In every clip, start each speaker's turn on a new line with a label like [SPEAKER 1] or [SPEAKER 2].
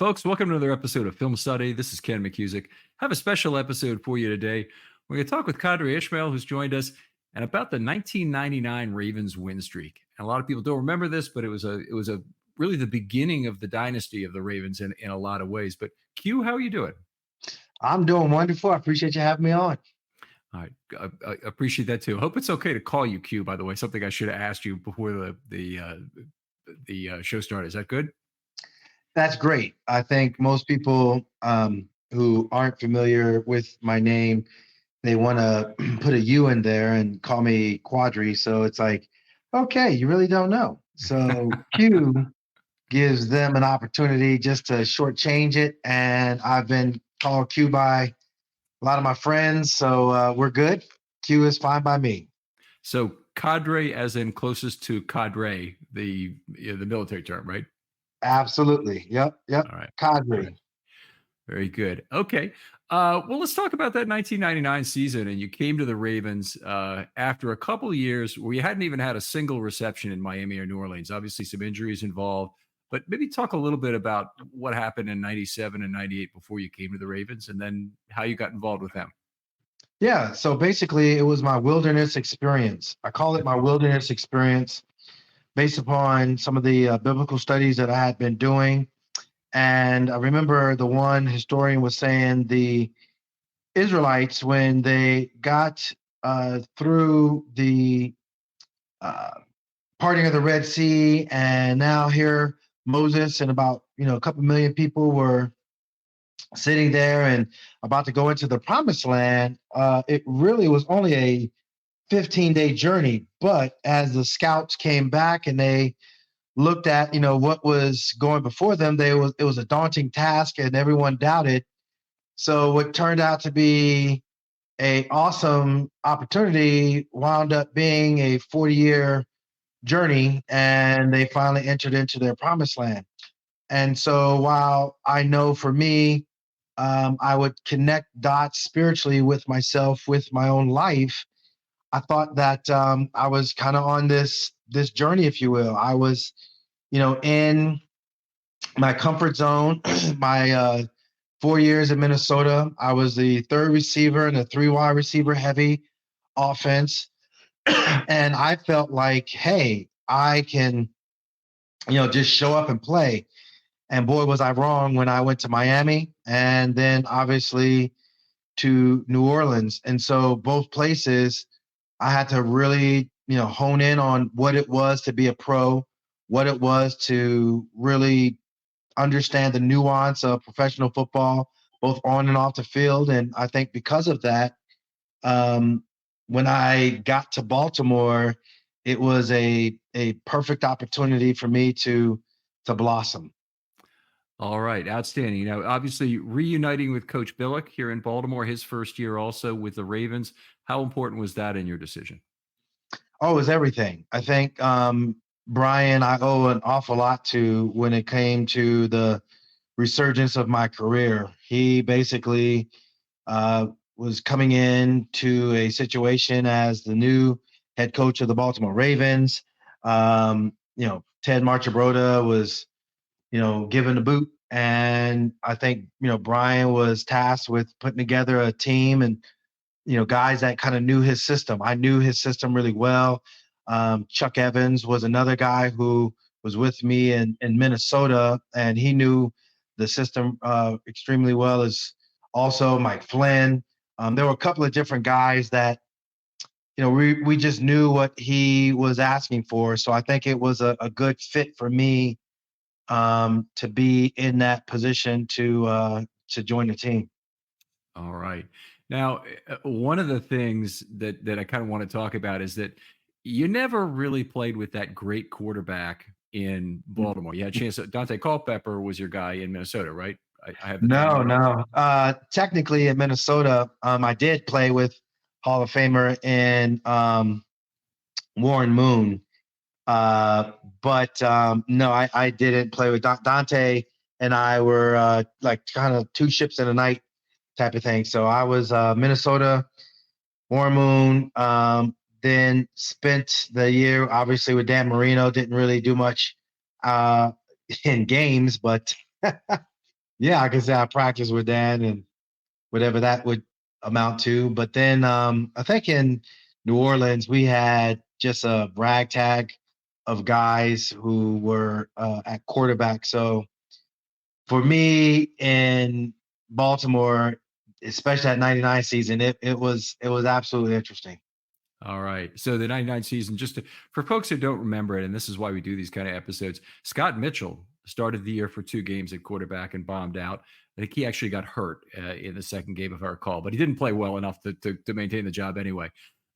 [SPEAKER 1] folks. Welcome to another episode of Film Study. This is Ken McKusick. I have a special episode for you today. We're going to talk with Qadry Ismail, who's joined us, and about the 1999 Ravens win streak. And a lot of people don't remember this, but it was really the beginning of the dynasty of the Ravens in a lot of ways. But Q, how are you doing?
[SPEAKER 2] I'm doing wonderful. I appreciate you having me on.
[SPEAKER 1] All right, I appreciate that too. I hope it's okay to call you Q. By the way, something I should have asked you before the show started. Is that good?
[SPEAKER 2] That's great. I think most people who aren't familiar with my name, they want to put a U in there and call me Qadry. So it's like, okay, you really don't know. So Q gives them an opportunity just to shortchange it. And I've been called Q by a lot of my friends. So we're good. Q is fine by me.
[SPEAKER 1] So cadre as in closest to cadre, the military term, right?
[SPEAKER 2] Absolutely. Yep.
[SPEAKER 1] All right.
[SPEAKER 2] Qadry.
[SPEAKER 1] Right. Very good. Okay. Well, let's talk about that 1999 season. And you came to the Ravens after a couple of years where you hadn't even had a single reception in Miami or New Orleans. Obviously, some injuries involved. But maybe talk a little bit about what happened in 97 and 98 before you came to the Ravens and then how you got involved with them.
[SPEAKER 2] Yeah. So basically, it was my wilderness experience. I call it my wilderness experience based upon some of the biblical studies that I had been doing. And I remember the one historian was saying the Israelites, when they got through the parting of the Red Sea, and now here Moses and about a couple million people were sitting there and about to go into the promised land. It really was only a 15-day journey, but as the scouts came back and they looked at what was going before them, it was a daunting task and everyone doubted. So what turned out to be a awesome opportunity wound up being a 40-year journey, and they finally entered into their promised land. And so while I know for me, I would connect dots spiritually with myself, with my own life, I thought that I was kind of on this journey, if you will. I was, in my comfort zone. My 4 years in Minnesota, I was the third receiver in a 3 wide receiver heavy offense, and I felt like, hey, I can, just show up and play. And boy, was I wrong when I went to Miami, and then obviously to New Orleans. And so both places, I had to really, hone in on what it was to be a pro, what it was to really understand the nuance of professional football, both on and off the field. And I think because of that, when I got to Baltimore, it was a perfect opportunity for me to blossom.
[SPEAKER 1] All right. Outstanding. Obviously reuniting with Coach Billick here in Baltimore, his first year also with the Ravens. How important was that in your decision?
[SPEAKER 2] Oh, it was everything. I think, Brian, I owe an awful lot to when it came to the resurgence of my career. He basically was coming into a situation as the new head coach of the Baltimore Ravens. Ted Marchibroda was, given the boot. And I think, Brian was tasked with putting together a team and, guys that kind of knew his system. I knew his system really well. Chuck Evans was another guy who was with me in Minnesota, and he knew the system extremely well, as also Mike Flynn. There were a couple of different guys that, we just knew what he was asking for. So I think it was a good fit for me to be in that position to join the team.
[SPEAKER 1] All right. Now, one of the things that I kind of want to talk about is that you never really played with that great quarterback in Baltimore. You had a chance. Dante Culpepper was your guy in Minnesota, right? I have
[SPEAKER 2] No. Technically, in Minnesota, I did play with Hall of Famer in Warren Moon. But no, I didn't play with Dante, and I were like kind of two ships in a night type of thing. So I was Minnesota, Warren Moon, then spent the year obviously with Dan Marino. Didn't really do much in games, but Yeah, I can say I practiced with Dan and whatever that would amount to. But then I think in New Orleans we had just a ragtag of guys who were at quarterback. So for me in Baltimore, especially that '99 season, it was absolutely interesting.
[SPEAKER 1] All right. So the 99 season, for folks who don't remember it, and this is why we do these kind of episodes, Scott Mitchell started the year for 2 games at quarterback and bombed out. I think he actually got hurt in the second game, if I recall, but he didn't play well enough to maintain the job anyway.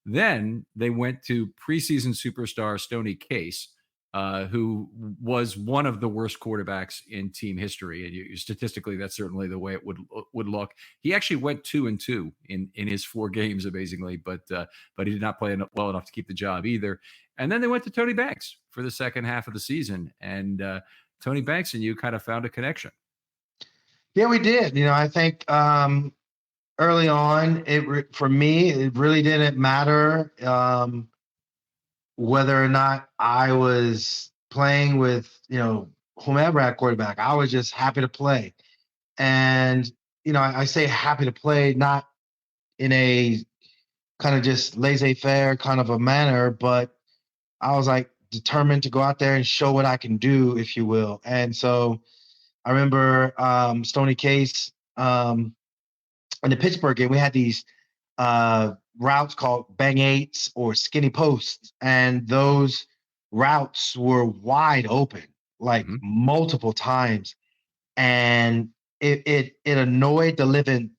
[SPEAKER 1] Then they went to preseason superstar Stoney Case, who was one of the worst quarterbacks in team history. And statistically, that's certainly the way it would look. He actually went 2-2 in his 4 games, amazingly, but he did not play well enough to keep the job either. And then they went to Tony Banks for the second half of the season, and Tony Banks and you kind of found a connection.
[SPEAKER 2] Yeah, we did. I think early on, for me, it really didn't matter whether or not I was playing with, whomever at quarterback. I was just happy to play. And, I say happy to play, not in a kind of just laissez-faire kind of a manner, but I was like determined to go out there and show what I can do, if you will. And so I remember Stoney Case in the Pittsburgh game, we had these routes called bang eights or skinny posts, and those routes were wide open, like multiple times, and it annoyed the living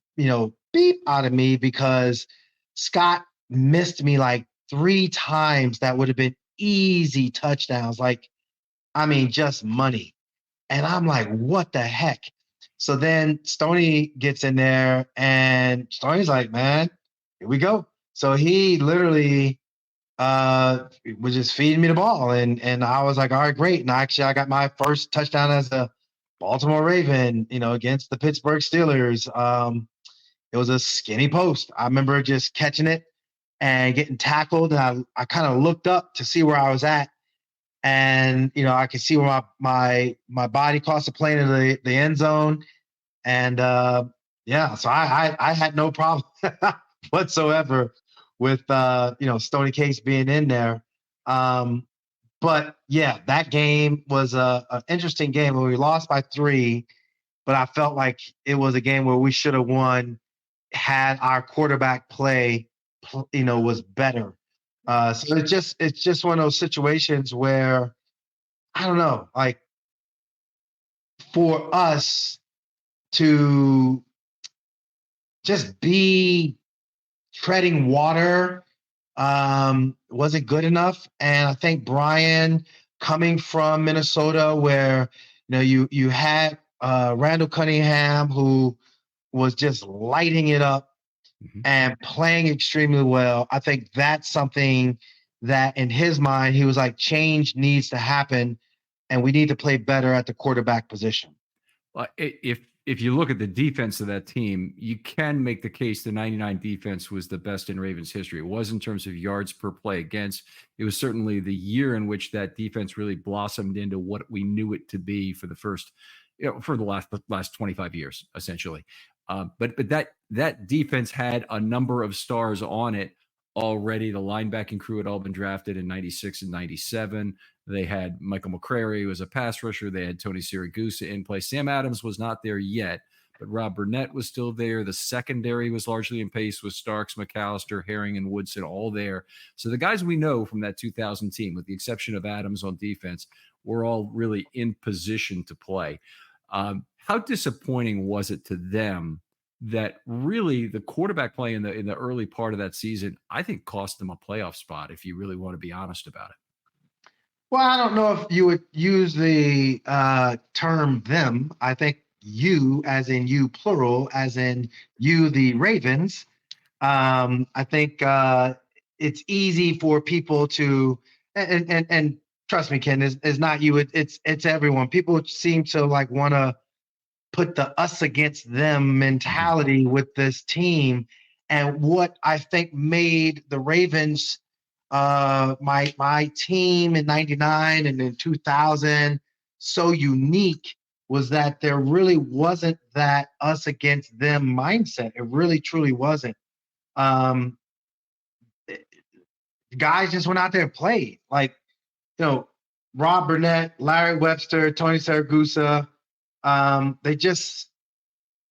[SPEAKER 2] beep out of me because Scott missed me like 3 times that would have been easy touchdowns, like I mean just money, and I'm like, what the heck? So then Stoney gets in there, and Stoney's like, man, here we go. So he literally was just feeding me the ball, and I was like, all right, great. And I got my first touchdown as a Baltimore Raven, against the Pittsburgh Steelers. It was a skinny post. I remember just catching it and getting tackled, and I kind of looked up to see where I was at, and I could see where my body crossed the plane of the end zone, and yeah, so I had no problem whatsoever with Stoney Case being in there. But yeah, that game was a interesting game where we lost by 3, but I felt like it was a game where we should have won had our quarterback play was better. So it's just one of those situations where I don't know, like for us to just be treading water wasn't good enough. And I think Brian, coming from Minnesota, where you had Randall Cunningham, who was just lighting it up and playing extremely well. I think that's something that in his mind, he was like, change needs to happen, and we need to play better at the quarterback position.
[SPEAKER 1] Well, if you look at the defense of that team, you can make the case the 99 defense was the best in Ravens history. It was in terms of yards per play against. It was certainly the year in which that defense really blossomed into what we knew it to be for the first, for the last 25 years, essentially. But that defense had a number of stars on it already. The linebacking crew had all been drafted in 96 and 97. They had Michael McCrary, who was a pass rusher. They had Tony Siragusa in play. Sam Adams was not there yet, but Rob Burnett was still there. The secondary was largely in pace with Starks, McAllister, Herring, and Woodson all there. So the guys we know from that 2000 team, with the exception of Adams on defense, were all really in position to play. How disappointing was it to them that really the quarterback play in the early part of that season, I think, cost them a playoff spot, if you really want to be honest about it?
[SPEAKER 2] Well, I don't know if you would use the term them. I think you, as in you plural, as in you, the Ravens. I think it's easy for people to, and trust me, Ken, is not you. It's everyone. People seem to like want to put the us against them mentality with this team. And what I think made the Ravens, my team in '99 and in 2000, so unique was that there really wasn't that us against them mindset. It really truly wasn't. Um, Guys just went out there and played. Like, Rob Burnett, Larry Webster, Tony Saragusa. They just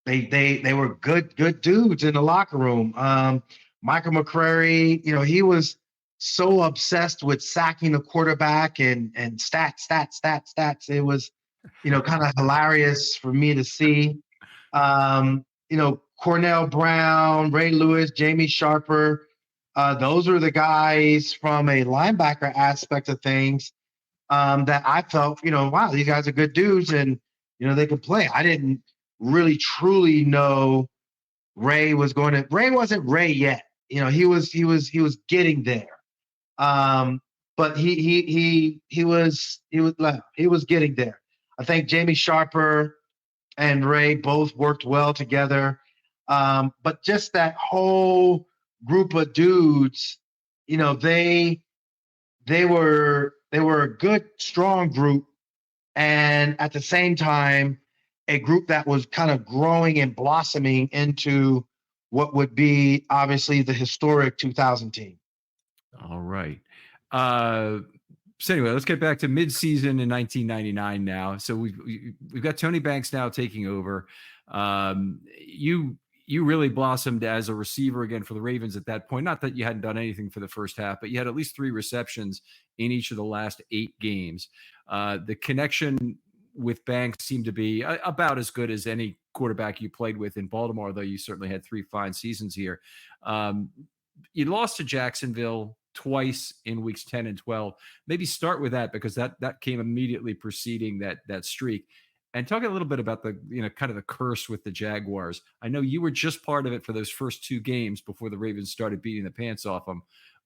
[SPEAKER 2] they were good dudes in the locker room. Michael McCrary, he was so obsessed with sacking the quarterback and stats. It was, kind of hilarious for me to see. Cornell Brown, Ray Lewis, Jamie Sharper. Those were the guys from a linebacker aspect of things that I felt, wow, these guys are good dudes and, they can play. I didn't really truly know Ray wasn't Ray yet. He was getting there. But he was getting there. I think Jamie Sharper and Ray both worked well together. But just that whole group of dudes, they were a good, strong group, and at the same time, a group that was kind of growing and blossoming into what would be obviously the historic 2000 team.
[SPEAKER 1] All right. So anyway, let's get back to mid-season in 1999 now. So we've got Tony Banks now taking over. You really blossomed as a receiver again for the Ravens at that point. Not that you hadn't done anything for the first half, but you had at least 3 receptions in each of the last 8 games. The connection with Banks seemed to be about as good as any quarterback you played with in Baltimore, though you certainly had 3 fine seasons here. You lost to Jacksonville twice in weeks 10 and 12. Maybe start with that, because that came immediately preceding that streak. And talk a little bit about the, kind of the curse with the Jaguars. I know you were just part of it for those first 2 games before the Ravens started beating the pants off them,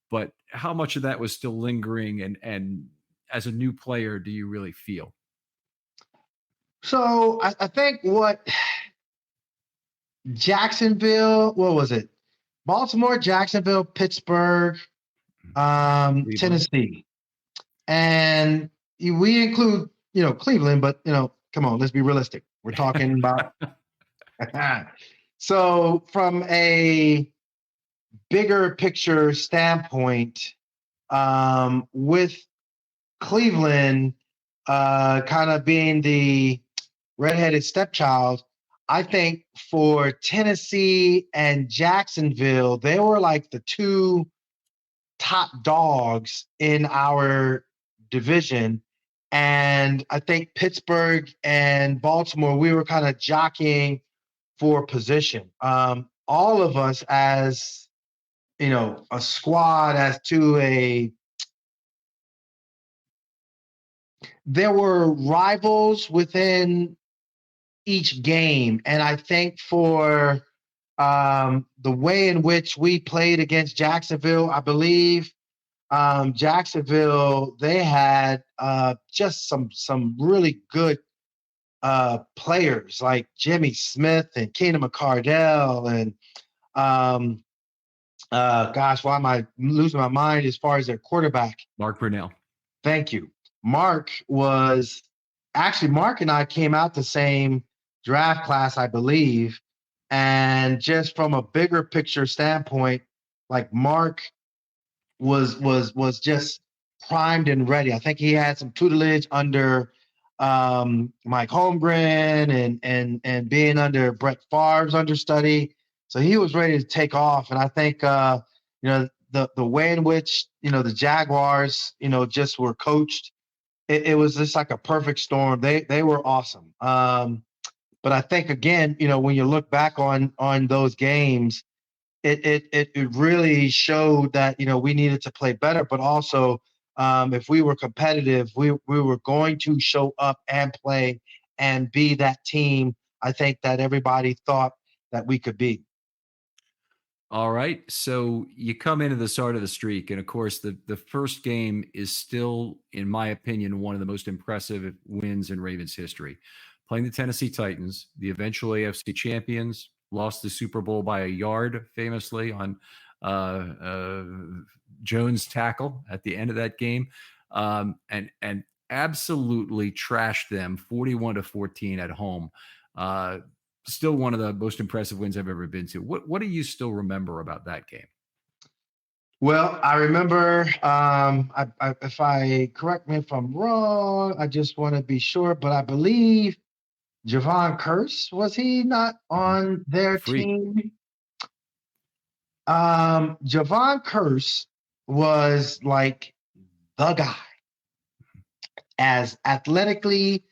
[SPEAKER 1] but how much of that was still lingering, and as a new player, do you really feel?
[SPEAKER 2] So I think what Jacksonville, what was it? Baltimore, Jacksonville, Pittsburgh, Tennessee. And we include, Cleveland, but, come on, let's be realistic. We're talking about. So from a bigger picture standpoint, with Cleveland kind of being the redheaded stepchild, I think for Tennessee and Jacksonville, they were like the 2 top dogs in our division. And I think Pittsburgh and Baltimore, we were kind of jockeying for position. All of us as, a squad, there were rivals within each game. And I think for the way in which we played against Jacksonville, I believe Jacksonville, they had just some really good players like Jimmy Smith and Keenan McCardell and why am I losing my mind as far as their quarterback?
[SPEAKER 1] Mark Brunell.
[SPEAKER 2] Thank you. Mark and I came out the same draft class, I believe. And just from a bigger picture standpoint, like Mark was just primed and ready. I think he had some tutelage under Mike Holmgren and being under Brett Favre's understudy. So he was ready to take off. And I think the way in which the Jaguars just were coached, it was just like a perfect storm. They were awesome. But I think again, when you look back on those games, it really showed that we needed to play better, but also if we were competitive, we were going to show up and play and be that team. I think that everybody thought that we could be.
[SPEAKER 1] All right. So you come into the start of the streak, and of course, the first game is still, in my opinion, one of the most impressive wins in Ravens history. Playing the Tennessee Titans, the eventual AFC champions, lost the Super Bowl by a yard, famously on Jones' tackle at the end of that game. And absolutely trashed them 41-14 at home. Uh, Still one of the most impressive wins I've ever been to. What do you still remember about that game?
[SPEAKER 2] Well, I remember, if I correct me if I'm wrong, I just want to be sure, but I believe Javon Curse, was he not
[SPEAKER 1] Mhm.
[SPEAKER 2] on their
[SPEAKER 1] Freak.
[SPEAKER 2] team? Javon Curse was like the guy, as athletically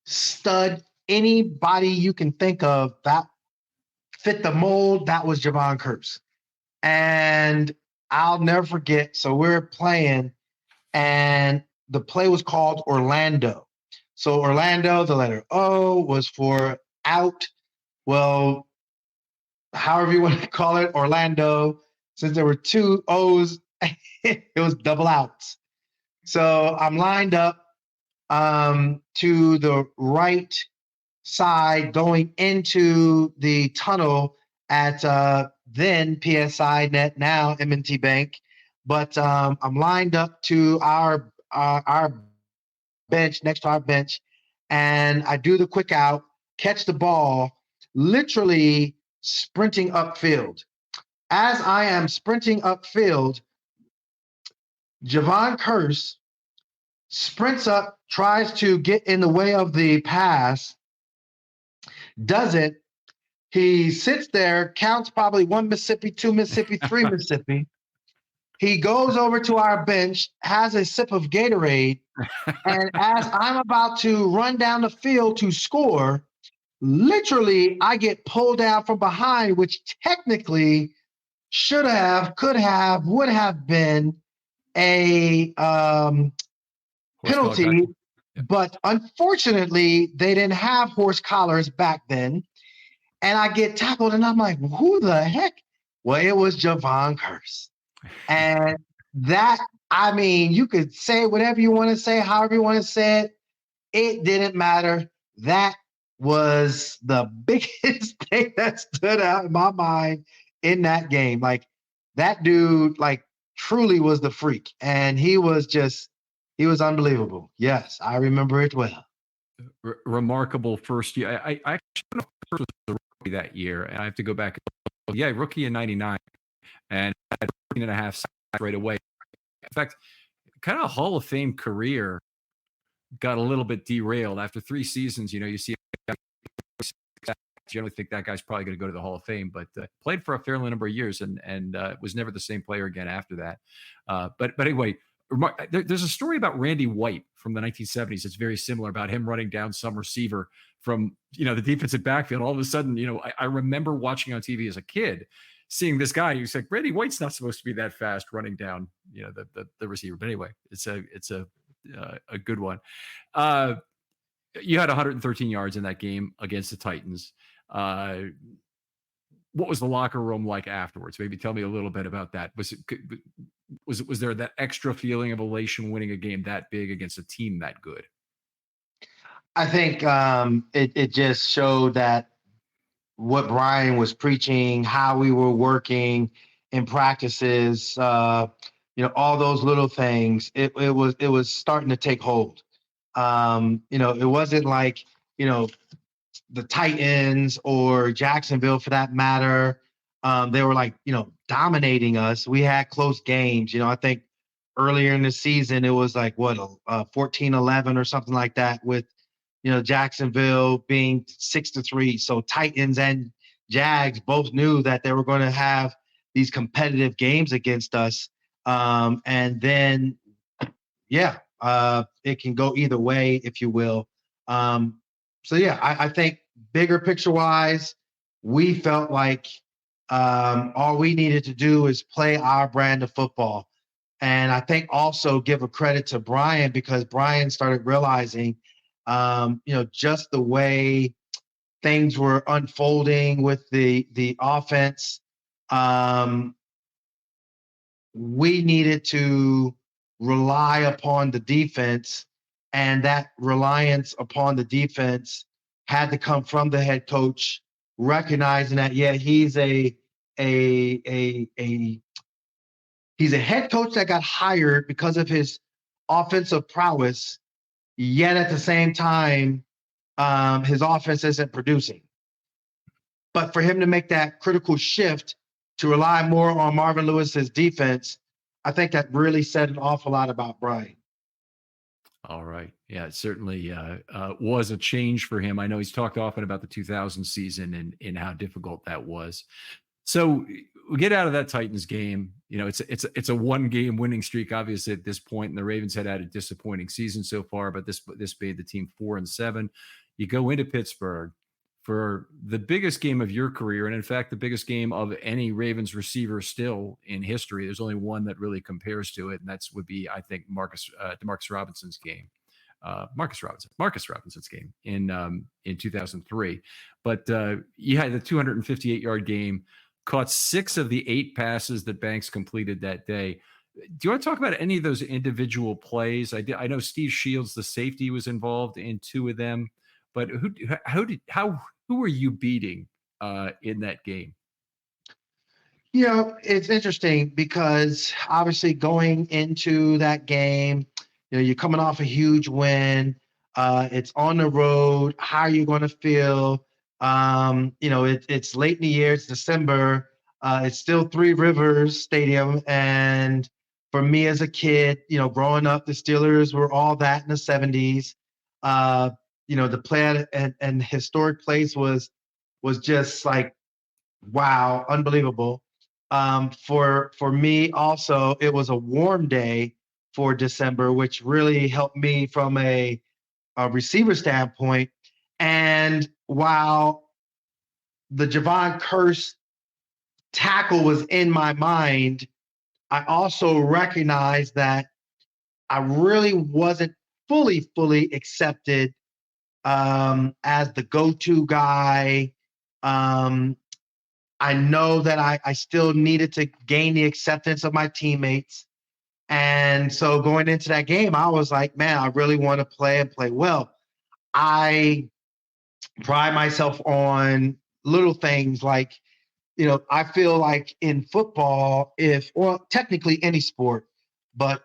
[SPEAKER 2] stud anybody you can think of that fit the mold. That was Javon Curse. And I'll never forget. So we're playing, and the play was called Orlando. So Orlando, the letter O was for out. Well, however you want to call it, Orlando, since there were two O's, it was double outs. So I'm lined up to the right side going into the tunnel at then PSI Net, now M&T Bank. But I'm lined up to our bench, next to our bench, and I do the quick out, catch the ball, literally sprinting upfield. As I am sprinting upfield, Javon Curse sprints up, tries to get in the way of the pass, doesn't. He sits there, counts probably one Mississippi, two Mississippi, three Mississippi. He goes over to our bench, has a sip of Gatorade, and as I'm about to run down the field to score, literally I get pulled down from behind, which technically should have, could have, would have been a
[SPEAKER 1] Horse collar
[SPEAKER 2] penalty.
[SPEAKER 1] tackle. Yeah.
[SPEAKER 2] But unfortunately, they didn't have horse collars back then. And I get tackled, and I'm like, who the heck? Well, it was Javon Curse. And that, I mean, you could say whatever you want to say, however you want to say it. It didn't matter. That was the biggest thing that stood out in my mind in that game. Like, that dude, like, truly was the freak. And he was unbelievable. Yes, I remember it well.
[SPEAKER 1] Remarkable first year. I actually don't know if Curse was a rookie that year, and I have to go back. Yeah, rookie in '99, and had 14 and a half sacks right away. In fact, kind of a Hall of Fame career got a little bit derailed after 3 seasons. You see, generally think that guy's probably going to go to the Hall of Fame, but played for a fairly number of years and was never the same player again after that. But anyway, there's a story about Randy White from the 1970s. It's very similar about him running down some receiver from the defensive backfield. All of a sudden, I remember watching on TV as a kid, seeing this guy who's like, Randy White's not supposed to be that fast running down the receiver. But anyway, it's a good one. You had 113 yards in that game against the Titans. What was the locker room like afterwards? Maybe tell me a little bit about that. Was there that extra feeling of elation winning a game that big against a team that good?
[SPEAKER 2] I think it just showed that what Brian was preaching, how we were working in practices, all those little things. It was starting to take hold. It wasn't like the Titans or Jacksonville for that matter. They were like dominating us. We had close games. I think earlier in the season it was like 14-11 or something like that, with Jacksonville being 6-3. So Titans and Jags both knew that they were going to have these competitive games against us. And then, it can go either way, if you will. I think bigger picture wise, we felt like all we needed to do is play our brand of football. And I think also give a credit to Brian, because Brian started realizing just the way things were unfolding with the offense. We needed to rely upon the defense, and that reliance upon the defense had to come from the head coach, recognizing that he's a head coach that got hired because of his offensive prowess, yet at the same time, his offense isn't producing. But for him to make that critical shift to rely more on Marvin Lewis's defense, I think that really said an awful lot about Brian.
[SPEAKER 1] All right. Yeah, it certainly was a change for him. I know he's talked often about the 2000 season and how difficult that was. So we get out of that Titans game. You know, it's a one game winning streak, obviously at this point, and the Ravens had a disappointing season so far, but this made the team 4-7. You go into Pittsburgh for the biggest game of your career, and in fact, the biggest game of any Ravens receiver still in history. There's only one that really compares to it, and that's would be, I think, Demarcus Robinson's game. Marcus Robinson's game in 2003. But you had the 258-yard game, caught 6 of the 8 passes that Banks completed that day. Do you want to talk about any of those individual plays? I know Steve Shields, the safety, was involved in 2 of them, but who were you beating in that game?
[SPEAKER 2] You know, it's interesting because obviously going into that game, you know, you're coming off a huge win. It's on the road. How are you going to feel? You know, it's late in the year. It's December. It's still Three Rivers Stadium. And for me as a kid, you know, growing up, the Steelers were all that in the 70s. You know, the play and historic place was just like, wow, unbelievable. For me also, it was a warm day for December, which really helped me from a receiver standpoint. And while the Javon Curse tackle was in my mind, I also recognized that I really wasn't fully accepted as the go-to guy. I know that I still needed to gain the acceptance of my teammates. And so going into that game, I was like, man, I really want to play and play well. I pride myself on little things like, you know, I feel like in football, technically any sport, but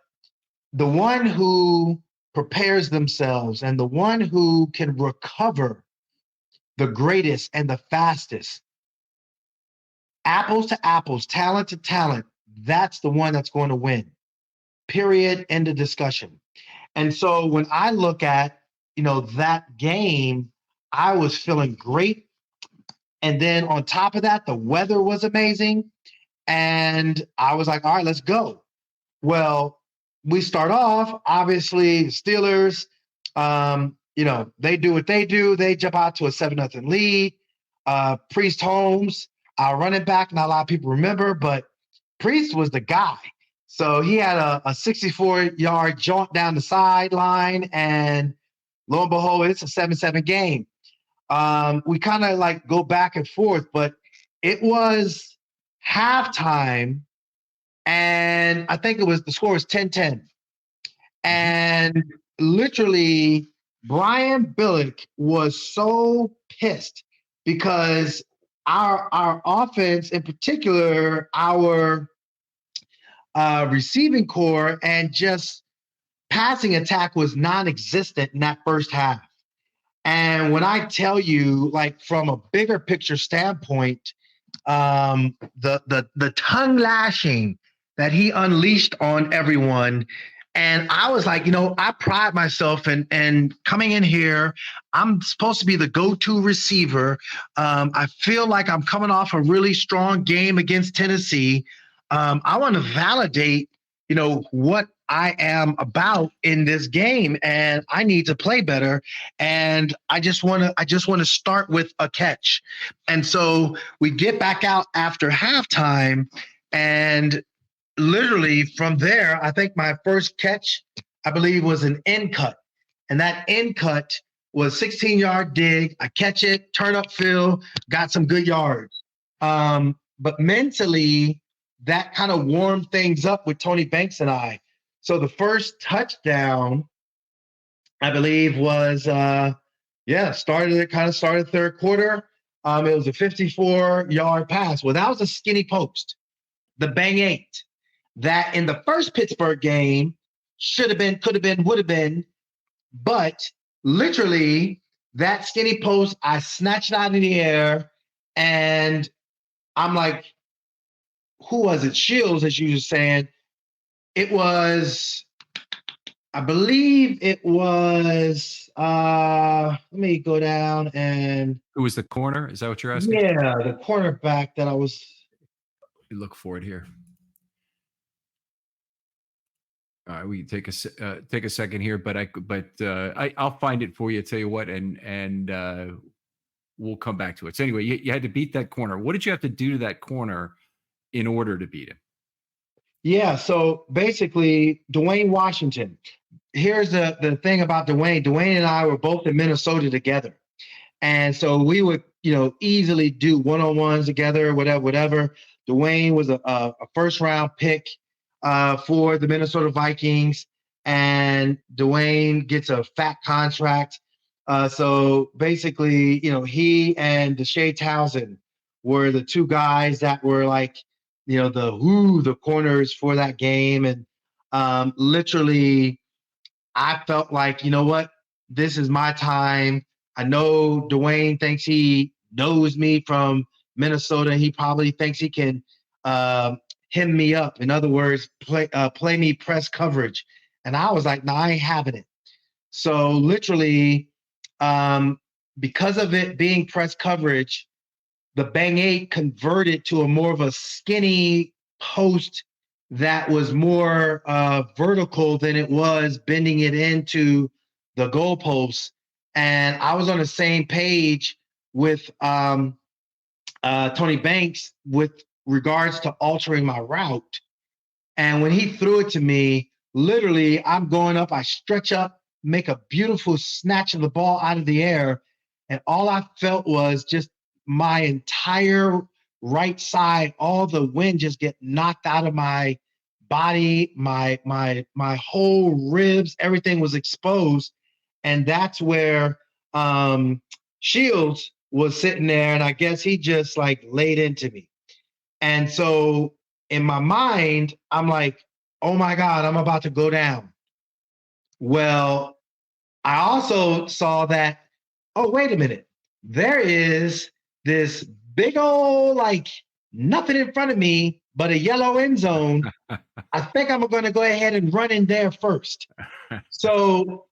[SPEAKER 2] the one who prepares themselves and the one who can recover the greatest and the fastest, apples to apples, talent to talent, that's the one that's going to win. Period. End of discussion. And so when I look at, you know, that game, I was feeling great. And then on top of that, the weather was amazing. And I was like, all right, let's go. Well, we start off, obviously, Steelers, you know, they do what they do. They jump out to a 7-0 lead. Priest Holmes, our running back, not a lot of people remember, but Priest was the guy. So he had a 64-yard jaunt down the sideline, and lo and behold, it's a 7-7 game. We kind of like go back and forth, but it was halftime, and I think the score was 10-10. And literally, Brian Billick was so pissed because our offense, in particular, our receiving core and just passing attack was non-existent in that first half. And when I tell you, like from a bigger picture standpoint, the tongue lashing that he unleashed on everyone, and I was like, you know, I pride myself and coming in here, I'm supposed to be the go-to receiver. I feel like I'm coming off a really strong game against Tennessee. I want to validate, you know, what I am about in this game, and I need to play better. And I just want to start with a catch. And so we get back out after halftime, and literally from there, I think my first catch, I believe, was an end cut. And that end cut was 16-yard dig. I catch it, turn up field, got some good yards. But mentally, that kind of warmed things up with Tony Banks and I. So the first touchdown, I believe, was started third quarter. It was a 54-yard pass. Well, that was a skinny post, the bang eight. That in the first Pittsburgh game should have been, could have been, would have been but literally that skinny post, I snatched out of the air, and I'm like, who was it? Shields, as you were saying. It was, I believe it was, let me go down and,
[SPEAKER 1] Who was the corner? Is that what you're asking?
[SPEAKER 2] yeah, the cornerback that I was,
[SPEAKER 1] Let me look for it here. All right, we can take a second here, but I'll find it for you. Tell you what, and we'll come back to it. So anyway, you had to beat that corner. What did you have to do to that corner in order to beat him?
[SPEAKER 2] yeah, so basically, Dwayne Washington. Here's the thing about Dwayne. Dwayne and I were both in Minnesota together. And so we would, easily do one-on-ones together, whatever. Dwayne was a first-round pick for the Minnesota Vikings, and Dwayne gets a fat contract. So basically, he and Deshae Townsend were the two guys that were like, the corners for that game. And literally, I felt like, you know what? This is my time. I know Dwayne thinks he knows me from Minnesota. He probably thinks he can hem me up. In other words, play me press coverage. And I was like, no, I ain't having it. So literally, because of it being press coverage, the Bang 8 converted to a more of a skinny post that was more vertical than it was bending it into the goalposts. And I was on the same page with Tony Banks with regards to altering my route. And when he threw it to me, literally, I'm going up, I stretch up, make a beautiful snatch of the ball out of the air. And all I felt was just my entire right side, all the wind just get knocked out of my body, my whole ribs, everything was exposed. And that's where Shields was sitting there, and I guess he just like laid into me. And so in my mind, I'm like, oh my God, I'm about to go down. Well, I also saw that, oh, wait a minute. There is this big old, like, nothing in front of me but a yellow end zone. I think I'm going to go ahead and run in there first. So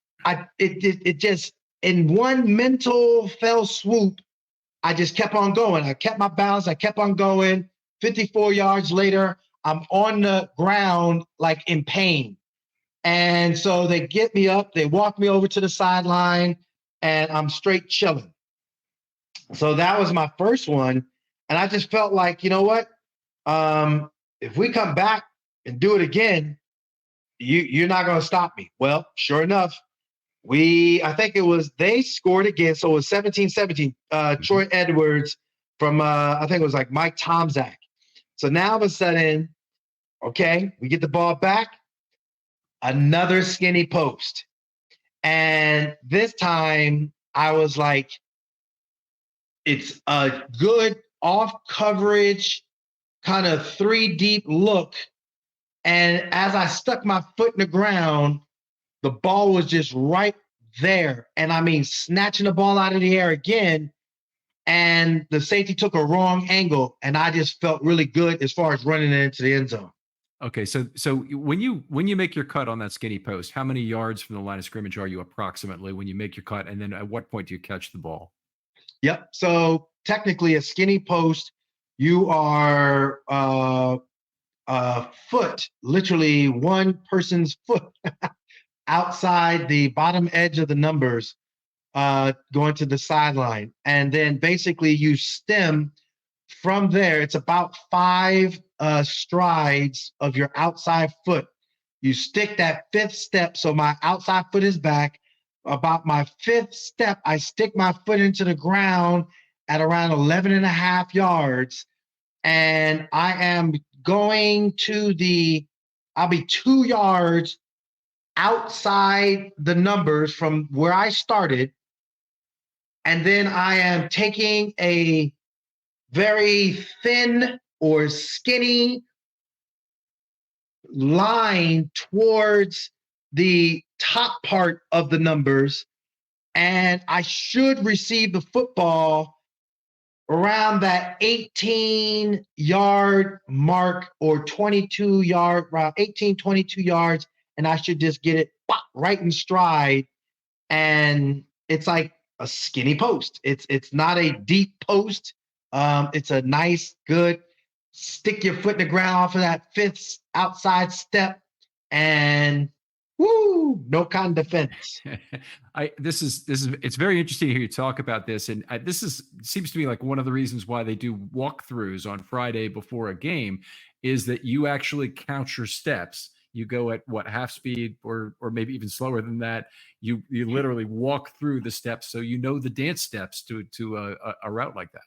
[SPEAKER 2] it just, in one mental fell swoop, I just kept on going. I kept my balance. I kept on going. 54 yards later, I'm on the ground, like in pain. And so they get me up, they walk me over to the sideline, and I'm straight chilling. So that was my first one. And I just felt like, you know what? If we come back and do it again, you're not going to stop me. Well, sure enough, I think they scored again. So it was 17-17. Troy Edwards from, I think it was like Mike Tomczak. So now all of a sudden, okay, we get the ball back, another skinny post. And this time I was like, it's a good off coverage, kind of 3 deep look. And as I stuck my foot in the ground, the ball was just right there. And I mean, snatching the ball out of the air again. And the safety took a wrong angle. And I just felt really good as far as running it into the end zone.
[SPEAKER 1] Okay, so when you make your cut on that skinny post, how many yards from the line of scrimmage are you approximately when you make your cut, and then at what point do you catch the ball?
[SPEAKER 2] Yep. So technically, a skinny post, you are a foot, literally one person's foot outside the bottom edge of the numbers, going to the sideline, and then basically you stem from there. It's about 5 strides of your outside foot. You stick that 5th step. So my outside foot is back. About my 5th step, I stick my foot into the ground at around 11 and a half yards. And I am going I'll be 2 yards outside the numbers from where I started. And then I am taking a very thin or skinny line towards the top part of the numbers, and I should receive the football around that 18-yard mark or 22-yard, around 18, 22 yards, and I should just get it right in stride. And it's like a skinny post. It's not a deep post. It's a nice, good, stick your foot in the ground off of that fifth outside step, and woo, no kind of defense.
[SPEAKER 1] This is it's very interesting to hear you talk about this, and seems to me like one of the reasons why they do walkthroughs on Friday before a game is that you actually count your steps. You go at what, half speed or maybe even slower than that. You literally walk through the steps, so you know the dance steps to a route like that.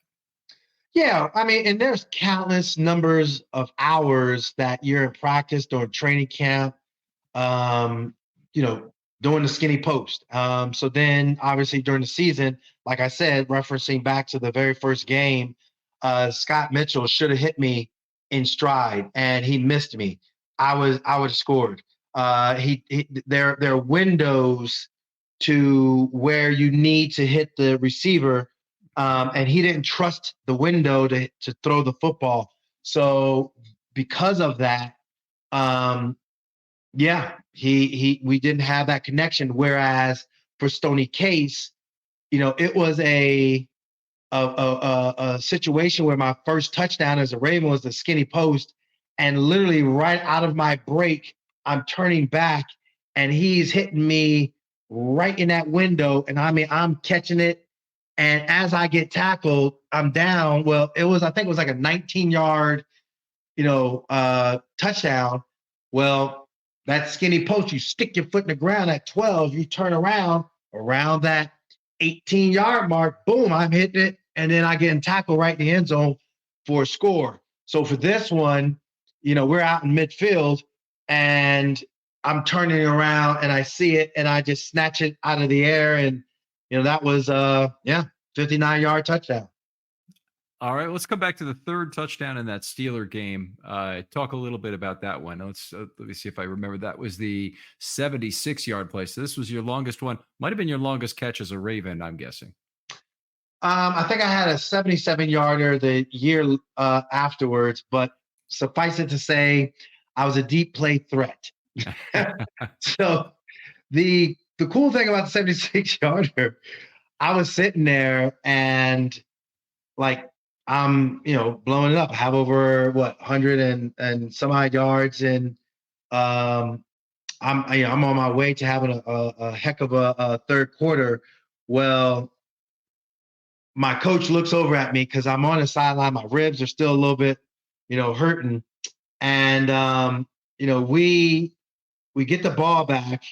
[SPEAKER 2] Yeah, I mean, and there's countless numbers of hours that you're in practice or training camp, you know, doing the skinny post. So then obviously during the season, like I said, referencing back to the very first game, Scott Mitchell should have hit me in stride and he missed me. I would have scored. There are windows to where you need to hit the receiver, and he didn't trust the window to throw the football. So because of that, yeah, we didn't have that connection. Whereas for Stoney Case, you know, it was a situation where my first touchdown as a Raven was the skinny post, and literally right out of my break, I'm turning back, and he's hitting me right in that window, and I mean, I'm catching it, and as I get tackled, I'm down. Well, I think it was like a 19-yard, touchdown. Well, that skinny post, you stick your foot in the ground at 12, you turn around that 18-yard mark, boom, I'm hitting it, and then I get tackled right in the end zone for a score. So for this one, we're out in midfield, and I'm turning around, and I see it, and I just snatch it out of the air, and that was 59-yard touchdown.
[SPEAKER 1] All right, let's come back to the third touchdown in that Steeler game. Talk a little bit about that one. Let me see if I remember. That was the 76-yard play. So this was your longest one. Might have been your longest catch as a Raven, I'm guessing.
[SPEAKER 2] I think I had a 77-yarder the year afterwards, but suffice it to say, I was a deep play threat. So the cool thing about the 76-yarder, I was sitting there and like I'm blowing it up. I have over 100 and some odd yards, and I'm on my way to having a heck of a third quarter. Well, my coach looks over at me because I'm on the sideline. My ribs are still a little bit hurting, and we get the ball back,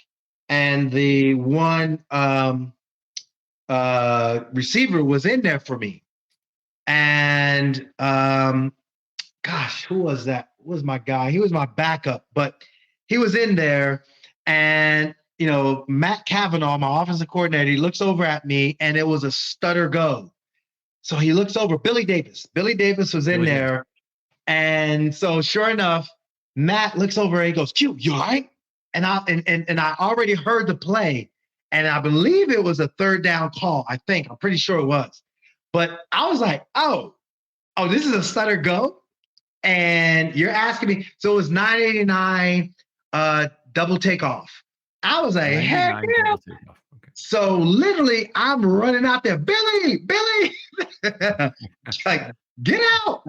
[SPEAKER 2] and the one receiver was in there for me. And gosh, who was that? Who was my guy? He was my backup, but he was in there. And Matt Cavanaugh, my offensive coordinator, he looks over at me, and it was a stutter go. So he looks over. Billy Davis was in there, and so sure enough, Matt looks over and he goes, "Q, you all right?" And I already heard the play, and I believe it was a third down call. I'm pretty sure it was. But I was like, oh, this is a stutter go? And you're asking me. So it was 989 double takeoff. I was like, heck yeah. Okay. So literally, I'm running out there, Billy, like, get out.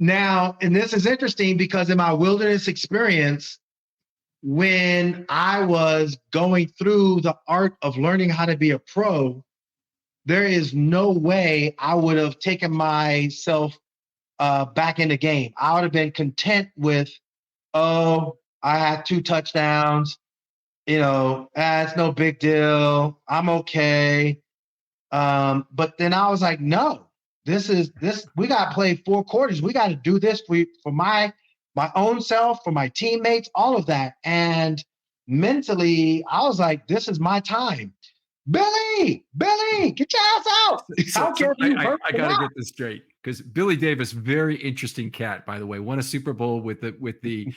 [SPEAKER 2] Now, and this is interesting because in my wilderness experience, when I was going through the art of learning how to be a pro, there is no way I would have taken myself back in the game. I would have been content with, I had 2 touchdowns. It's no big deal. I'm okay. But then I was like, no, we got to play 4 quarters. We got to do this for my own self, for my teammates, all of that. And mentally, I was like, this is my time. Billy, get your ass out. I don't care if you hurt
[SPEAKER 1] I
[SPEAKER 2] or
[SPEAKER 1] got to
[SPEAKER 2] not.
[SPEAKER 1] get this straight because Billy Davis, very interesting cat, by the way, won a Super Bowl with the with
[SPEAKER 2] The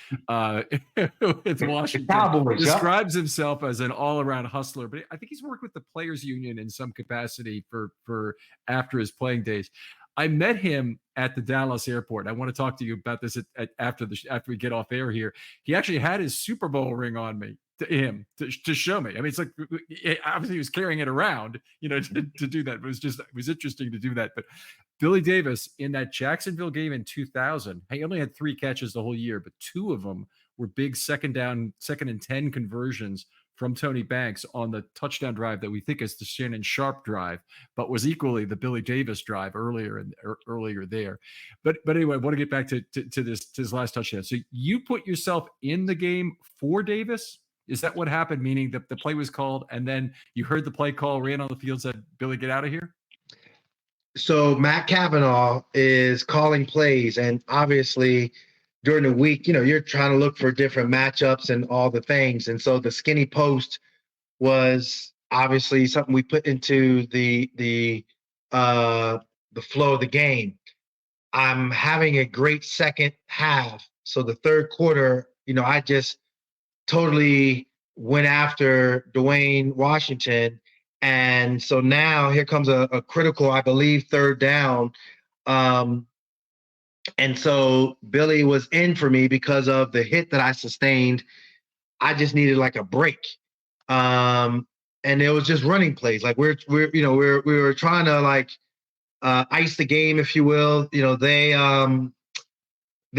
[SPEAKER 1] Washington.
[SPEAKER 2] Cowboys, yep.
[SPEAKER 1] Describes himself as an all around hustler, but I think he's worked with the Players Union in some capacity for after his playing days. I met him at the Dallas airport. I want to talk to you about this after we get off air here. He actually had his Super Bowl ring on me to show me. I mean, it's like obviously he was carrying it around, to do that. But it was interesting to do that. But Billy Davis in that Jacksonville game in 2000, he only had 3 catches the whole year, but 2 of them were big second and 10 conversions from Tony Banks on the touchdown drive that we think is the Shannon Sharp drive, but was equally the Billy Davis drive earlier there. But anyway, I want to get back to this last touchdown. So you put yourself in the game for Davis. Is that what happened? Meaning that the play was called and then you heard the play call, ran on the field, said, Billy, get out of here?
[SPEAKER 2] So Matt Cavanaugh is calling plays, and obviously during the week, you're trying to look for different matchups and all the things. And so the skinny post was obviously something we put into the flow of the game. I'm having a great second half. So the third quarter, I just totally went after Dwayne Washington. And so now here comes a critical, I believe, third down. And so Billy was in for me because of the hit that I sustained. I just needed like a break. And it was just running plays. Like we were trying to like ice the game, if you will. They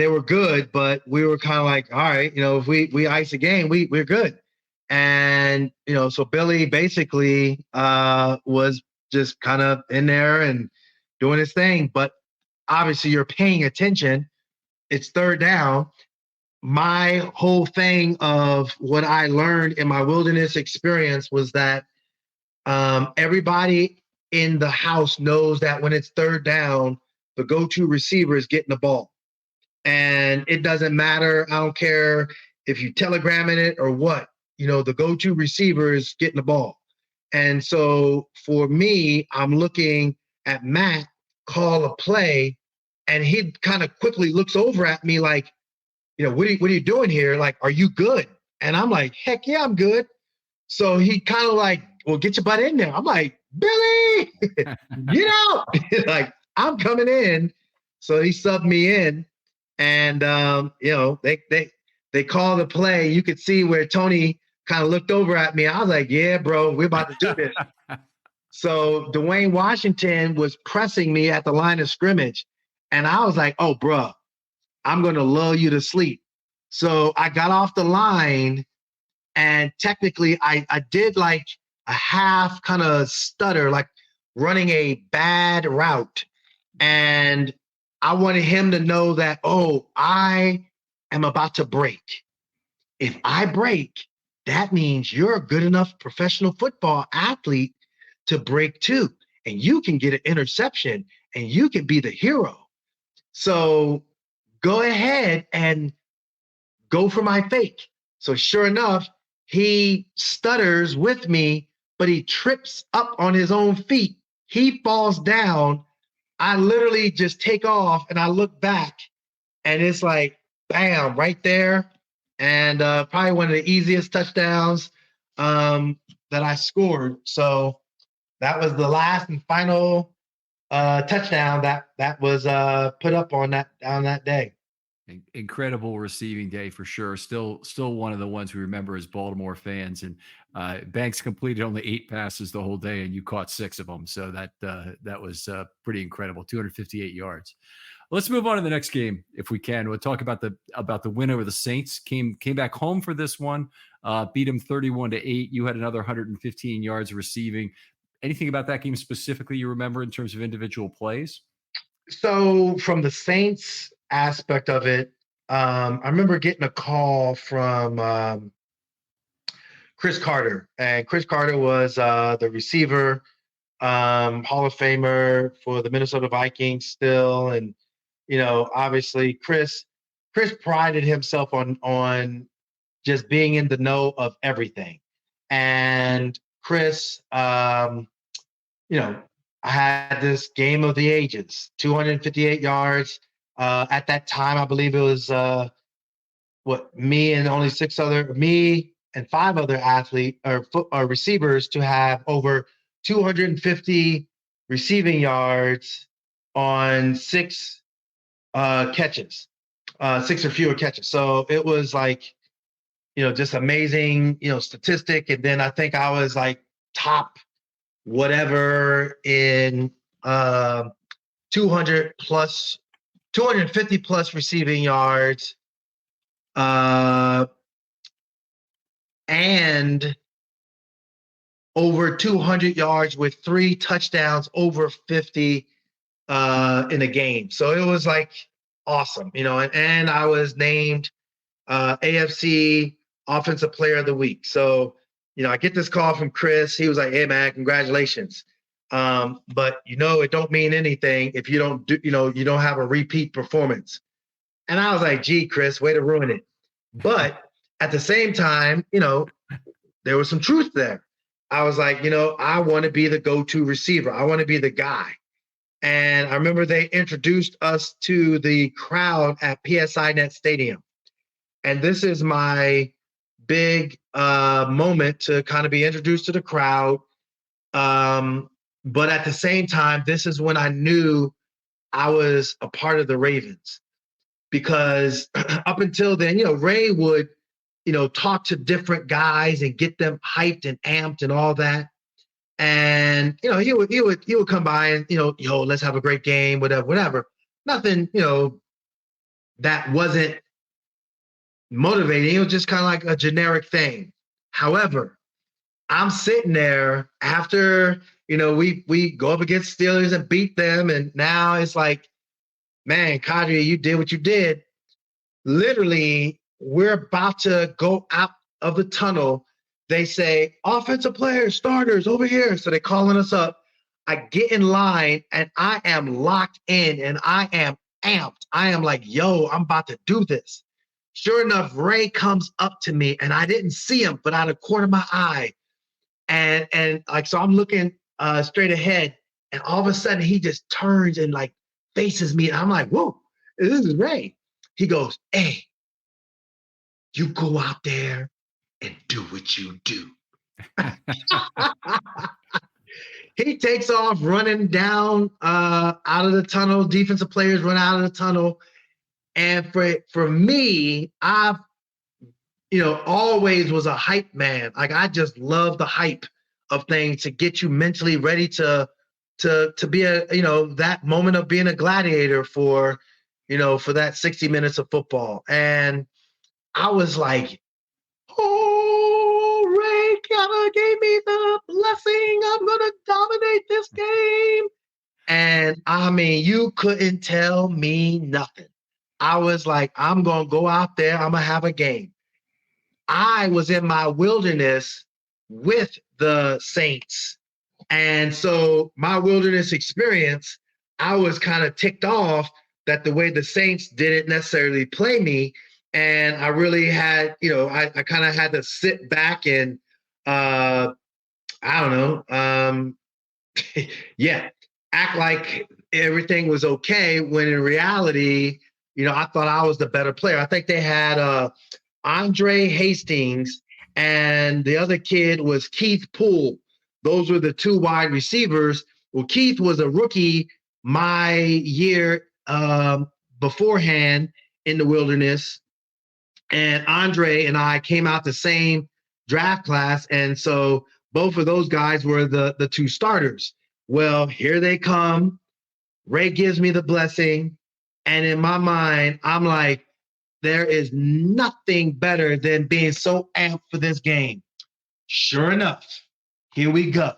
[SPEAKER 2] were good, but we were kind of like, all right, if we ice the game, we're good. And, so Billy basically was just kind of in there and doing his thing. But obviously you're paying attention. It's third down. My whole thing of what I learned in my wilderness experience was that everybody in the house knows that when it's third down, the go-to receiver is getting the ball. And it doesn't matter. I don't care if you telegramming it or what. The go-to receiver is getting the ball. And so for me, I'm looking at Matt call a play, and he kind of quickly looks over at me like, what are you doing here? Like, are you good? And I'm like, heck yeah, I'm good. So he kind of like, well, get your butt in there. I'm like, Billy, get out. Like, I'm coming in. So he subbed me in. And, they called the play. You could see where Tony kind of looked over at me. I was like, yeah, bro, we're about to do this. So Dwayne Washington was pressing me at the line of scrimmage. And I was like, oh, bro, I'm going to lull you to sleep. So I got off the line, and technically I did like a half kind of stutter, like running a bad route. And I wanted him to know that, oh, I am about to break. If I break, that means you're a good enough professional football athlete to break too. And you can get an interception and you can be the hero. So go ahead and go for my fake. So sure enough, he stutters with me, but he trips up on his own feet. He falls down. I literally just take off and I look back, and it's like, bam, right there. And probably one of the easiest touchdowns that I scored. So that was the last and final touchdown that was put up on that day.
[SPEAKER 1] Incredible receiving day for sure. Still one of the ones we remember as Baltimore fans. And Banks completed only 8 passes the whole day, and you caught 6 of them. So that was pretty incredible. 258 yards. Let's move on to the next game if we can. We'll talk about the win over the Saints. Came back home for this one. Beat them 31-8. You had another 115 yards receiving. Anything about that game specifically you remember in terms of individual plays?
[SPEAKER 2] So from the Saints aspect of it, I remember getting a call from Chris Carter, and Chris Carter was the receiver, Hall of Famer for the Minnesota Vikings still. And, obviously Chris prided himself on just being in the know of everything. And Chris, you know, I had this game of the ages, 258 yards. At that time, I believe it was me and five other or receivers to have over 250 receiving yards on catches, six or fewer catches. So it was like, just amazing, statistic. And then I think I was like top whatever in 200 plus, 250 plus receiving yards, and over 200 yards with 3 touchdowns, over 50 in a game. So it was like awesome, and I was named AFC Offensive Player of the Week. So, I get this call from Chris. He was like, "Hey man, congratulations." But it don't mean anything if you don't do, you don't have a repeat performance. And I was like, "Gee, Chris, way to ruin it." But at the same time, there was some truth there. I was like, I want to be the go-to receiver. I want to be the guy. And I remember they introduced us to the crowd at PSI Net Stadium. And this is my big moment to kind of be introduced to the crowd. But at the same time, this is when I knew I was a part of the Ravens. Because up until then, Ray would, talk to different guys and get them hyped and amped and all that. And, he would come by and, yo, let's have a great game, whatever. Nothing, that wasn't motivating. It was just kind of like a generic thing. However, I'm sitting there after, we go up against Steelers and beat them. And now it's like, man, Qadry, you did what you did. Literally, we're about to go out of the tunnel. They say, offensive players, starters over here. So they're calling us up. I get in line and I am locked in and I am amped. I am like, yo, I'm about to do this. Sure enough, Ray comes up to me and I didn't see him, but out of the corner of my eye. And like, so I'm looking straight ahead and all of a sudden he just turns and like faces me. And I'm like, whoa, this is Ray. He goes, hey, you go out there and do what you do. He takes off running down out of the tunnel. Defensive players run out of the tunnel. And for me, I've, always was a hype man. Like I just love the hype of things to get you mentally ready to be that moment of being a gladiator for that 60 minutes of football. And I was like, oh, Ray kind of gave me the blessing. I'm going to dominate this game. And I mean, you couldn't tell me nothing. I was like, I'm going to go out there. I'm going to have a game. I was in my wilderness with the Saints. And so my wilderness experience, I was kind of ticked off that the way the Saints didn't necessarily play me. And I really had, I kind of had to sit back and, I don't know, act like everything was okay when in reality, I thought I was the better player. I think they had Andre Hastings and the other kid was Keith Poole. Those were the 2 wide receivers. Well, Keith was a rookie my year beforehand in the wilderness. And Andre and I came out the same draft class. And so both of those guys were the 2 starters. Well, here they come. Ray gives me the blessing. And in my mind, I'm like, there is nothing better than being so amped for this game. Sure enough, here we go.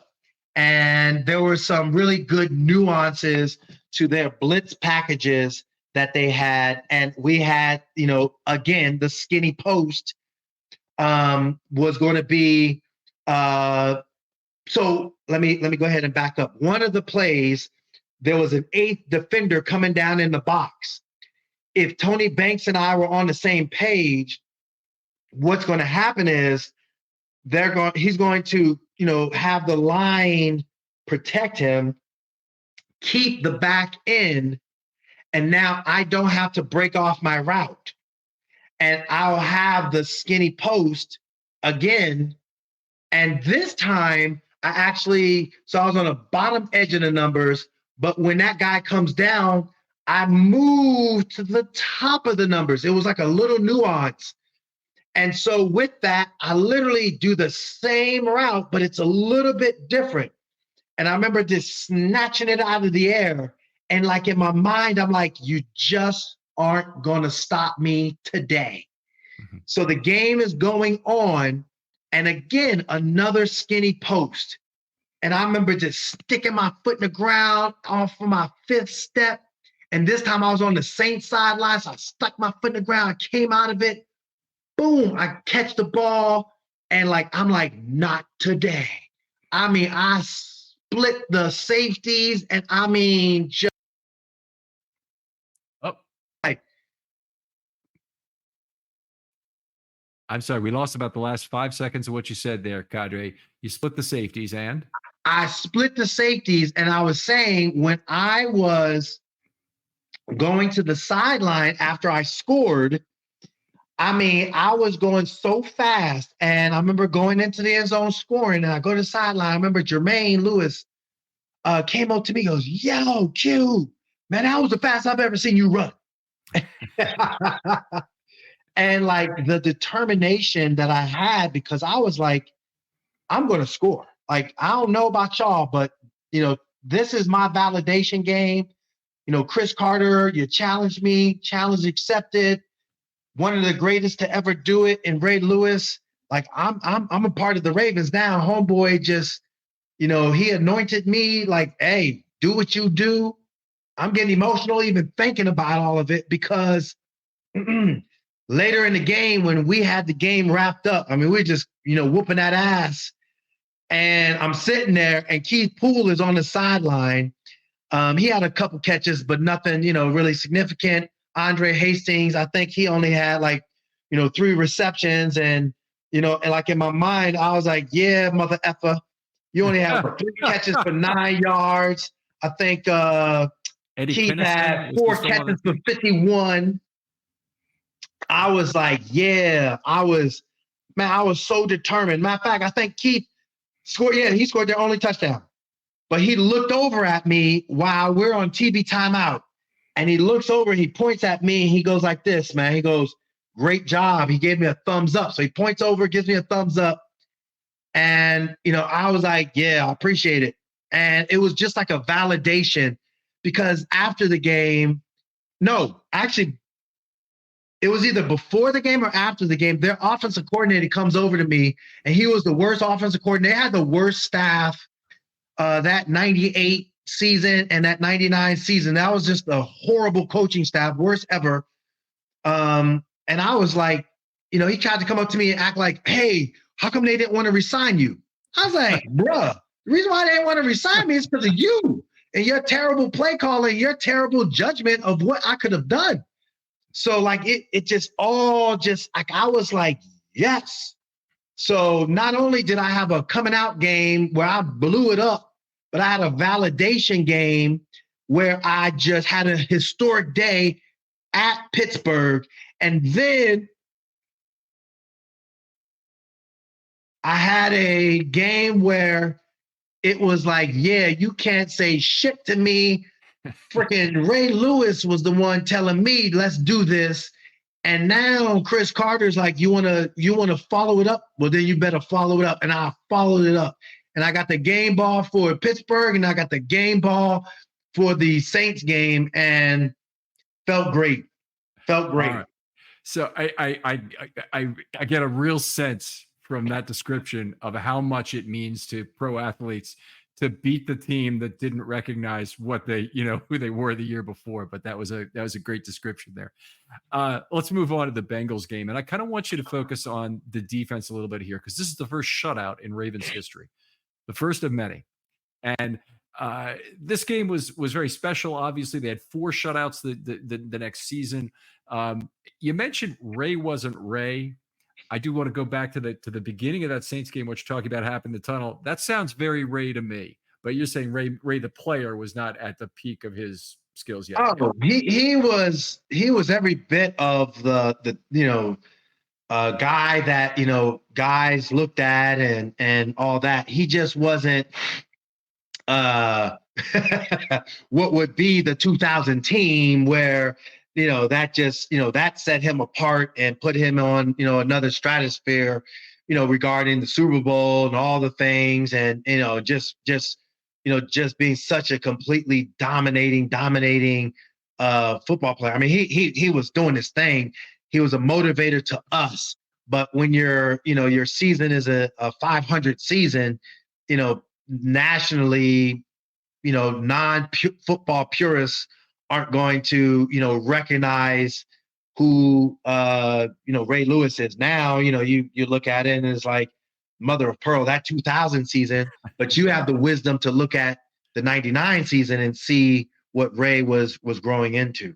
[SPEAKER 2] And there were some really good nuances to their blitz packages that they had. And we had, again, the skinny post was going to be so let me go ahead and back up. One of the plays, there was an 8th defender coming down in the box. If Tony Banks and I were on the same page, what's going to happen is he's going to, have the line protect him, keep the back in, and now I don't have to break off my route. And I'll have the skinny post again. And this time so I was on the bottom edge of the numbers, but when that guy comes down, I moved to the top of the numbers. It was like a little nuance. And so with that, I literally do the same route, but it's a little bit different. And I remember just snatching it out of the air. And like in my mind, I'm like, you just aren't going to stop me today. Mm-hmm. So the game is going on. And again, another skinny post. And I remember just sticking my foot in the ground off of my fifth step. And this time I was on the Saints sideline. So I stuck my foot in the ground, came out of it. Boom, I catch the ball. And I'm like, not today. I mean, I split the safeties. And I mean, just.
[SPEAKER 1] I'm sorry, we lost about the last 5 seconds of what you said there, Qadry. You split the safeties and?
[SPEAKER 2] I split the safeties, and I was saying when I was going to the sideline after I scored, I mean, I was going so fast, and I remember going into the end zone scoring, and I go to the sideline. I remember Jermaine Lewis came up to me, goes, "Yo, Q, man, that was the fastest I've ever seen you run." And the determination that I had, because I was like, I'm going to score. I don't know about y'all, but, this is my validation game. Chris Carter, you challenged me, challenge accepted. One of the greatest to ever do it in Ray Lewis. I'm a part of the Ravens now. Homeboy just, he anointed me hey, do what you do. I'm getting emotional even thinking about all of it because later in the game, when we had the game wrapped up, I mean, we're just, whooping that ass. And I'm sitting there, and Keith Poole is on the sideline. He had a couple catches, but nothing, really significant. Andre Hastings, I think he only had 3 receptions. And, and in my mind, I was like, yeah, mother effer, you only have 3 catches for 9 yards. I think Keith had 4 catches for 51. I was like, yeah, I was so determined. Matter of fact, I think Keith scored. Yeah, he scored their only touchdown. But he looked over at me while we're on TV timeout. And he looks over, he points at me, and he goes like this, man. He goes, "Great job." He gave me a thumbs up. So he points over, gives me a thumbs up. And, I was like, yeah, I appreciate it. And it was just like a validation because after the game, no, actually, it was either before the game or after the game, their offensive coordinator comes over to me, and he was the worst offensive coordinator. They had the worst staff that 98 season and that 99 season. That was just a horrible coaching staff, worst ever. And I was like, he tried to come up to me and act like, "Hey, how come they didn't want to resign you?" I was like, bruh, the reason why they didn't want to resign me is because of you and your terrible play calling, your terrible judgment of what I could have done. So it just all just I was like, yes. So not only did I have a coming out game where I blew it up, but I had a validation game where I just had a historic day at Pittsburgh. And then I had a game where it was like, yeah, you can't say shit to me. Freaking Ray Lewis was the one telling me, let's do this. And now Chris Carter's like, you want to follow it up? Well, then you better follow it up. And I followed it up. And I got the game ball for Pittsburgh, and I got the game ball for the Saints game, and felt great. Felt great.
[SPEAKER 1] Right. So I get a real sense from that description of how much it means to pro athletes to beat the team that didn't recognize what they, who they were the year before. But that was a great description there. Let's move on to the Bengals game. And I kind of want you to focus on the defense a little bit here, because this is the first shutout in Ravens history, the first of many. And this game was very special. Obviously, they had 4 shutouts the next season. You mentioned Ray wasn't Ray. I do want to go back to the beginning of that Saints game, what you're talking about happened in the tunnel. That sounds very Ray to me. But you're saying Ray the player was not at the peak of his skills yet.
[SPEAKER 2] Oh, he was every bit of the guy that guys looked at and all that. He just wasn't uh what would be the 2000 team where that just that set him apart and put him on another stratosphere regarding the Super Bowl and all the things, and just being such a completely dominating football player. I mean, he was doing his thing. He was a motivator to us. But when your season is a 500 season, nationally, non-football purists aren't going to, recognize who, Ray Lewis is. Now, you look at it and it's like mother of pearl, that 2000 season, but you have the wisdom to look at the 99 season and see what Ray was growing into.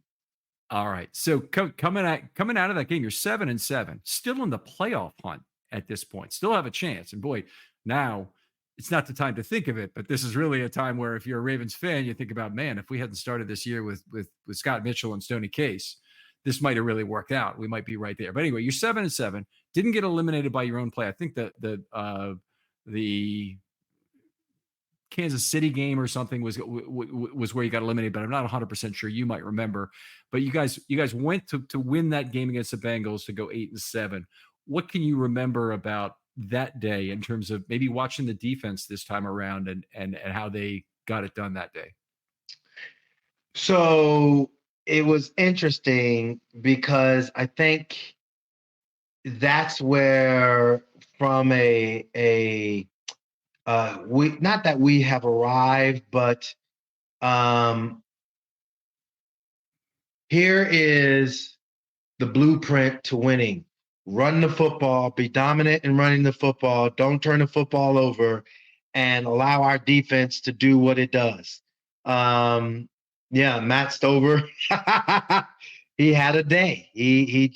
[SPEAKER 1] All right. So coming out of that game, you're 7-7, still in the playoff hunt at this point, still have a chance. And boy, now it's not the time to think of it, but this is really a time where if you're a Ravens fan, you think about, man, if we hadn't started this year with Scott Mitchell and Stoney Case, this might have really worked out. We might be right there. But anyway, you're 7-7, didn't get eliminated by your own play. I think that the Kansas City game or something was where you got eliminated, but I'm not 100% sure. You might remember, but you guys went to win that game against the Bengals to go 8-7. What can you remember about that day in terms of maybe watching the defense this time around and how they got it done that day?
[SPEAKER 2] So it was interesting because I think that's where from we not that we have arrived, but here is the blueprint to winning. Run the football, be dominant in running the football, don't turn the football over, and allow our defense to do what it does. Matt Stover, he had a day. He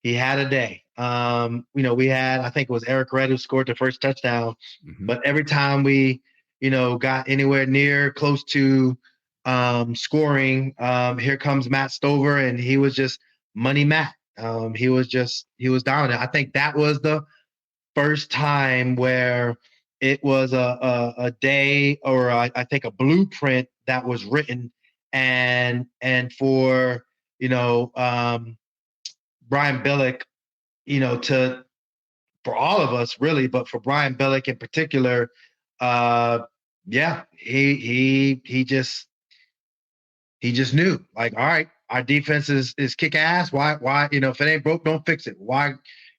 [SPEAKER 2] had a day. We had, I think it was Eric Red who scored the first touchdown, but every time we, got anywhere near close to scoring, here comes Matt Stover, and he was just money Matt. He was dominant. I think that was the first time where it was a day or I think a blueprint that was written, and for Brian Billick, for all of us really, but for Brian Billick in particular, he just knew, like, all right, our defense is kick ass. Why, if it ain't broke, don't fix it. Why,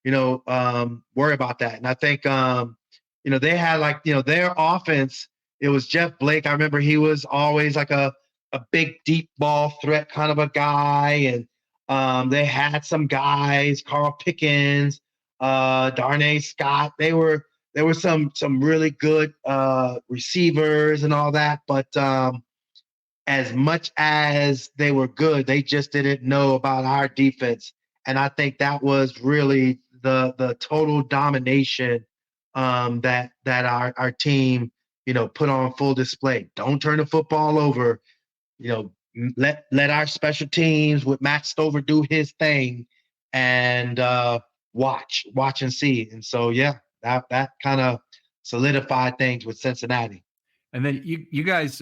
[SPEAKER 2] worry about that. And I think, they had their offense, it was Jeff Blake. I remember he was always like a big deep ball threat kind of a guy. And they had some guys, Carl Pickens, Darnay Scott. There were some really good receivers and all that. But as much as they were good, they just didn't know about our defense. And I think that was really the total domination that our team, put on full display. Don't turn the football over. Let our special teams with Matt Stover do his thing, and watch and see. And so, that kind of solidified things with Cincinnati.
[SPEAKER 1] And then you guys,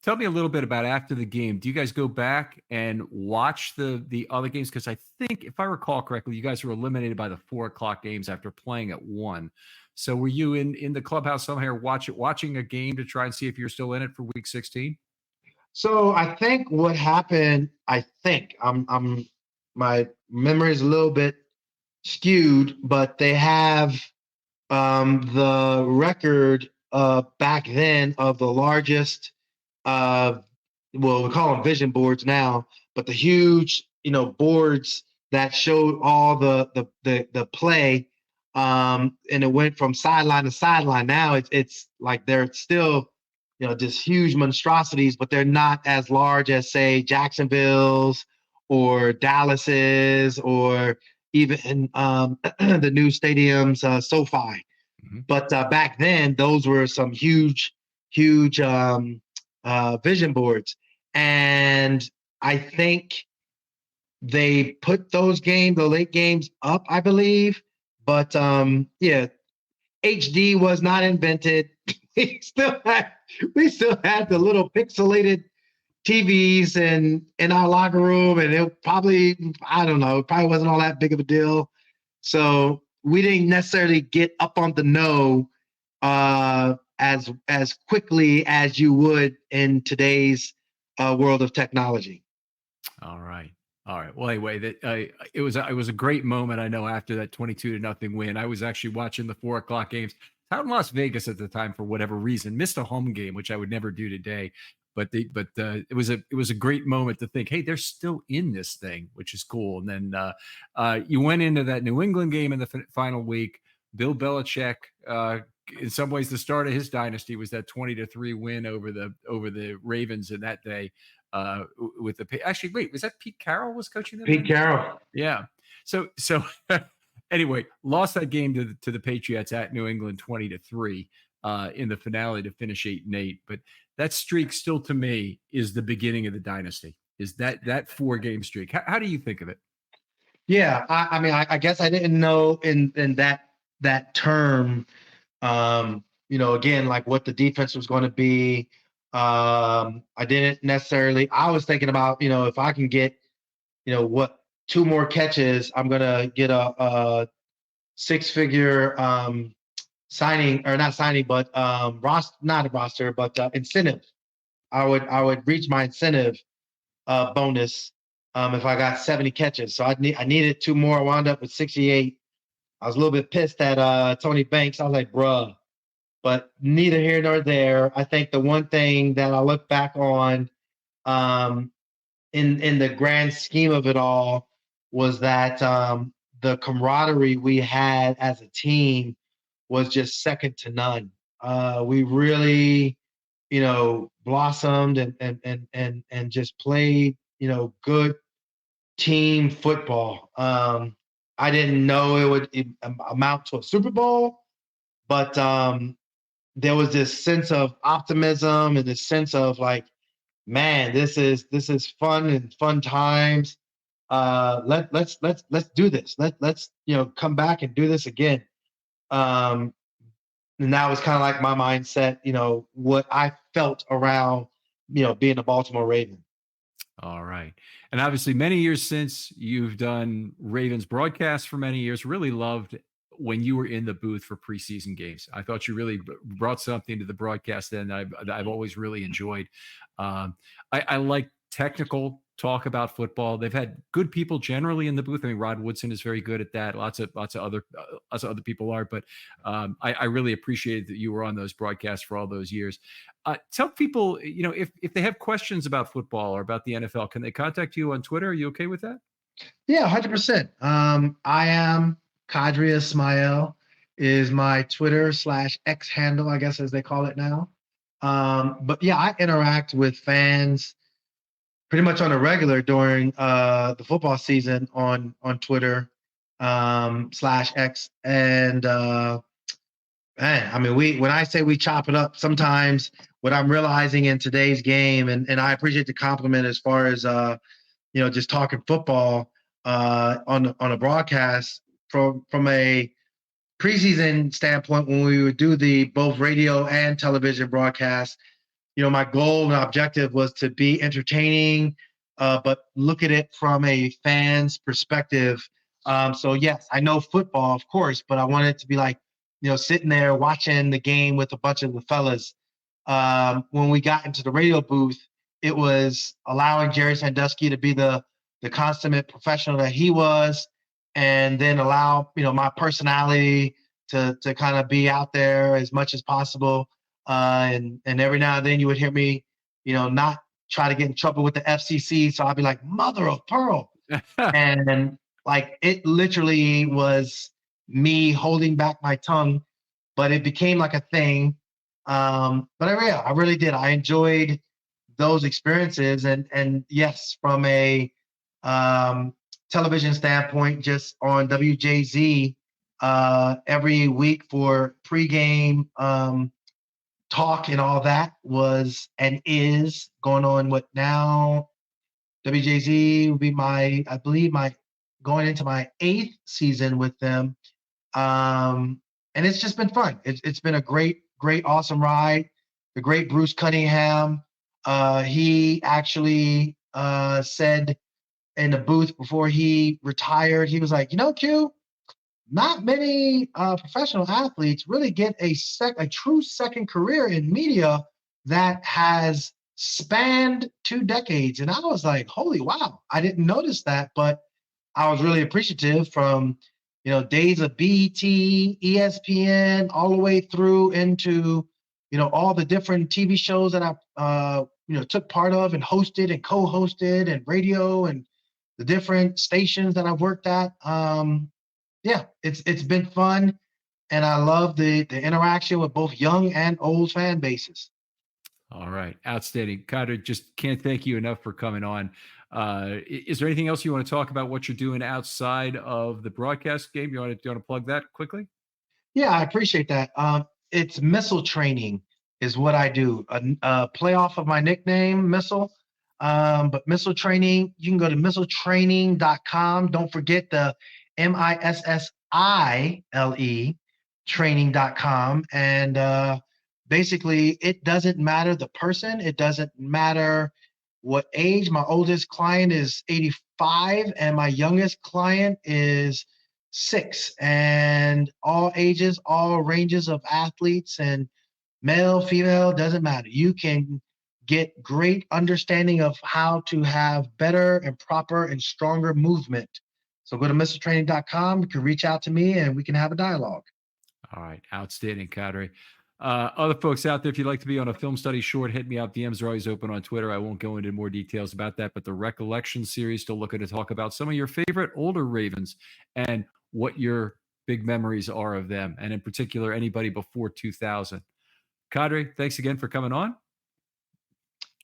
[SPEAKER 1] tell me a little bit about after the game. Do you guys go back and watch the other games? Because I think, if I recall correctly, you guys were eliminated by the 4:00 games after playing at 1. So were you in the clubhouse somewhere watching a game to try and see if you're still in it for Week 16?
[SPEAKER 2] So I think what happened, I'm my memory is a little bit skewed, but they have the record back then of the largest, we call them vision boards now, but the huge, boards that showed all the play, and it went from sideline to sideline. Now it's like they're still, just huge monstrosities, but they're not as large as, say, Jacksonville's or Dallas's or even the new stadiums, SoFi.
[SPEAKER 1] Mhm.
[SPEAKER 2] But back then, those were some huge vision boards. And I think they put those games, the late games, up, I believe. But yeah, HD was not invented. we still had we still had the little pixelated TVs in our locker room, and it probably, I don't know, it probably wasn't all that big of a deal. So we didn't necessarily get up on the know as quickly as you would in today's world of technology.
[SPEAKER 1] All right. All right. Well, anyway, it was a great moment. I know after that 22-0 win, I was actually watching the 4 o'clock games out in Las Vegas at the time for whatever reason. Missed a home game, which I would never do today. But it was a great moment to think, hey, they're still in this thing, which is cool. And then you went into that New England game in the final week. Bill Belichick, in some ways, the start of his dynasty was that 20-3 win over the Ravens in that day. With actually, wait, was that Pete Carroll was coaching them?
[SPEAKER 2] Pete Carroll.
[SPEAKER 1] Yeah. So anyway, lost that game to the Patriots at New England 20-3 in the finale to finish 8-8. But that streak still, to me, is the beginning of the dynasty. Is that 4-game streak? How do you think of it?
[SPEAKER 2] Yeah, I mean, I guess I didn't know in that term. Again, like what the defense was going to be. I didn't necessarily. I was thinking about, if I can get, what 2 more catches, I'm gonna get a 6-figure signing, or not signing, but not a roster, but incentive. I would reach my incentive bonus if I got 70 catches. So I needed 2 more. I wound up with 68. I was a little bit pissed at Tony Banks. I was like, bruh. But neither here nor there. I think the one thing that I look back on in the grand scheme of it all was that the camaraderie we had as a team was just second to none. We really, blossomed and just played, good team football. I didn't know it would amount to a Super Bowl, but there was this sense of optimism and this sense of like, man, this is fun and fun times. Let's do this. Let's come back and do this again. And that was kind of like my mindset. What I felt around being a Baltimore Raven.
[SPEAKER 1] All right. And obviously, many years since, you've done Ravens broadcasts for many years. Really loved when you were in the booth for preseason games. I thought you really brought something to the broadcast then that I've always really enjoyed. I like technical talk about football. They've had good people generally in the booth. I mean, Rod Woodson is very good at that. Lots of other people are, but I really appreciated that you were on those broadcasts for all those years. Tell people, if they have questions about football or about the NFL, can they contact you on Twitter? Are you okay with that?
[SPEAKER 2] Yeah, 100%. I am Qadry Ismail is my Twitter/X handle, I guess, as they call it now. But yeah, I interact with fans pretty much on a regular during the football season on Twitter /X. And man, I mean, when I say we chop it up, sometimes what I'm realizing in today's game, and I appreciate the compliment as far as just talking football on a broadcast from a preseason standpoint, when we would do the both radio and television broadcast, my goal and objective was to be entertaining, but look at it from a fan's perspective. So yes, I know football, of course, but I want it to be like, sitting there watching the game with a bunch of the fellas. When we got into the radio booth, it was allowing Jerry Sandusky to be the consummate professional that he was, and then allow my personality to kind of be out there as much as possible. And every now and then you would hear me, not try to get in trouble with the FCC. So I'd be like, mother of pearl. And like, it literally was me holding back my tongue, but it became like a thing. But I really did. I enjoyed those experiences. And yes, from a television standpoint, just on WJZ every week for pregame talk and all that was and is going on. What now? WJZ will be I believe, going into my 8th season with them. And it's just been fun. It's been a great, awesome ride. The great Bruce Cunningham, he actually said in the booth before he retired, he was like, Q, not many professional athletes really get a true second career in media that has spanned 2 decades. And I was like, holy wow, I didn't notice that, but I was really appreciative from, days of BET, ESPN, all the way through into, all the different TV shows that I, took part of and hosted and co-hosted, and radio and the different stations that I worked at. Yeah, it's been fun, and I love the interaction with both young and old fan bases.
[SPEAKER 1] All right. Outstanding. Qadry, just can't thank you enough for coming on. Is there anything else you want to talk about what you're doing outside of the broadcast game? You want to plug that quickly?
[SPEAKER 2] Yeah, I appreciate that. It's missile training is what I do. A play off of my nickname, Missile. But missile training, you can go to missiletraining.com. Don't forget the MISSILE training.com. And basically, it doesn't matter the person. It doesn't matter what age. My oldest client is 85, and my youngest client is 6. And all ages, all ranges of athletes, and male, female, doesn't matter. You can get great understanding of how to have better and proper and stronger movement. So go to missiletraining.com. You can reach out to me and we can have a dialogue.
[SPEAKER 1] All right. Outstanding, Qadry. Other folks out there, if you'd like to be on a film study short, hit me up. DMs are always open on Twitter. I won't go into more details about that, but the recollection series, still looking to talk about some of your favorite older Ravens and what your big memories are of them, and in particular, anybody before 2000. Qadry, thanks again for coming on.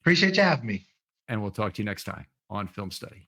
[SPEAKER 2] Appreciate you having me.
[SPEAKER 1] And we'll talk to you next time on Film Study.